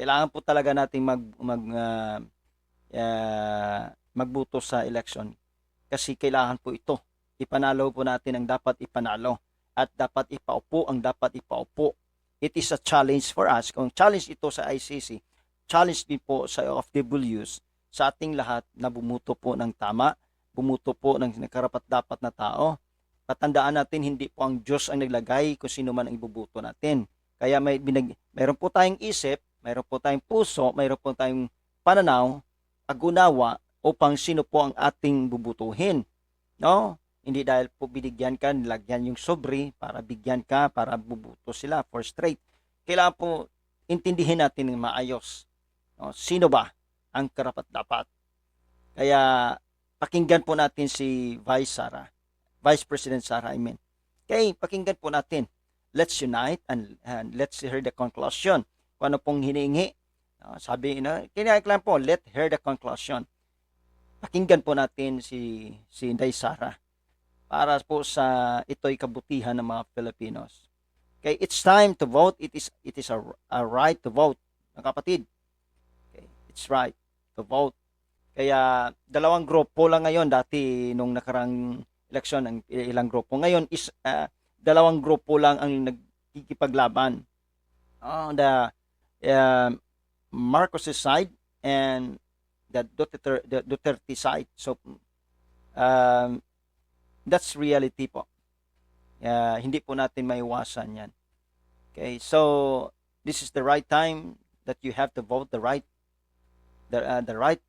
Kailangan po talaga nating magboto sa election kasi kailangan po ito. Ipanalo po natin ang dapat ipanalo at dapat ipaupo ang dapat ipaupo. It is a challenge for us. Kung challenge ito sa ICC, challenge din po sa OFWs, sa ating lahat na bumuto po ng tama, bumuto po ng karapat-dapat na tao. Patandaan natin, hindi po ang Diyos ang naglagay kung sino man ang ibubuto natin. Kaya mayroon po tayong isip, mayroon po tayong puso, mayroon po tayong pananaw, pag-unawa upang sino po ang ating bubutuhin. No? Hindi dahil po binigyan ka, nilagyan yung sobre para bigyan ka, para bubuto sila for straight. Kailangan po intindihin natin ng maayos. No? Sino ba ang karapat-dapat? Kaya pakinggan po natin si Vice President Sara, I mean. Okay, pakinggan po natin. Let's unite and let's hear the conclusion. Kung ano pong hinihingi. Sabi na, kinakailan po, let hear the conclusion. Pakinggan po natin si Inday Sara para po sa ito'y kabutihan ng mga Filipinos. Okay, it's time to vote. It is a right to vote, mga kapatid. Okay, it's right to vote. Kaya dalawang grupo lang ngayon, dati nung nakarang eleksyon ang ilang grupo. Ngayon is dalawang grupo lang ang nagkikipaglaban. The Marcos side and the Duterte side. So that's reality po. Hindi po natin maiwasan yan. Okay, so this is the right time that you have to vote the right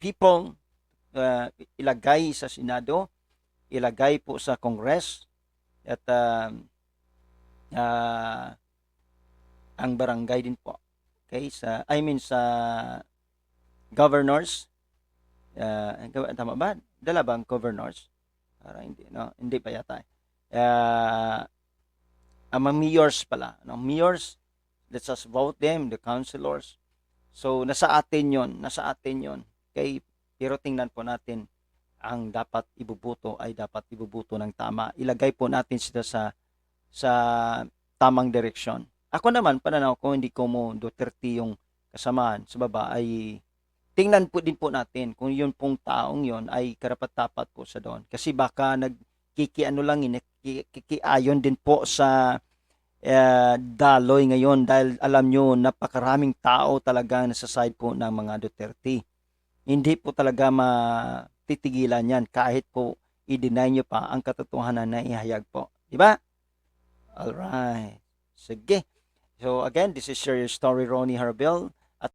people, ilagay sa Senado, ilagay po sa Congress, at ang barangay din po. Okay, sa governors, tama ba? Dalawang governors. Hindi, no? Hindi pa yata. Mga mayors pala. No? Mayors, let's just vote them, the councilors. So, nasa atin yon. Okay? Pero tingnan po natin, ang dapat ibubuto ay dapat ibubuto ng tama. Ilagay po natin sila sa tamang direksyon. Ako naman, pananaw ko, hindi ko mo Duterte yung kasamaan sa baba, ay tingnan po din po natin kung yun pong taong yon ay karapat-dapat po sa doon. Kasi baka kikiayon din po sa daloy ngayon dahil alam nyo, napakaraming tao talaga nasa side po ng mga Duterte. Hindi po talaga matitigilan yan kahit po i-deny nyo pa ang katotohanan na ihayag po. Diba? Alright. Sige. So again, this is your story, Ronnie Harbel.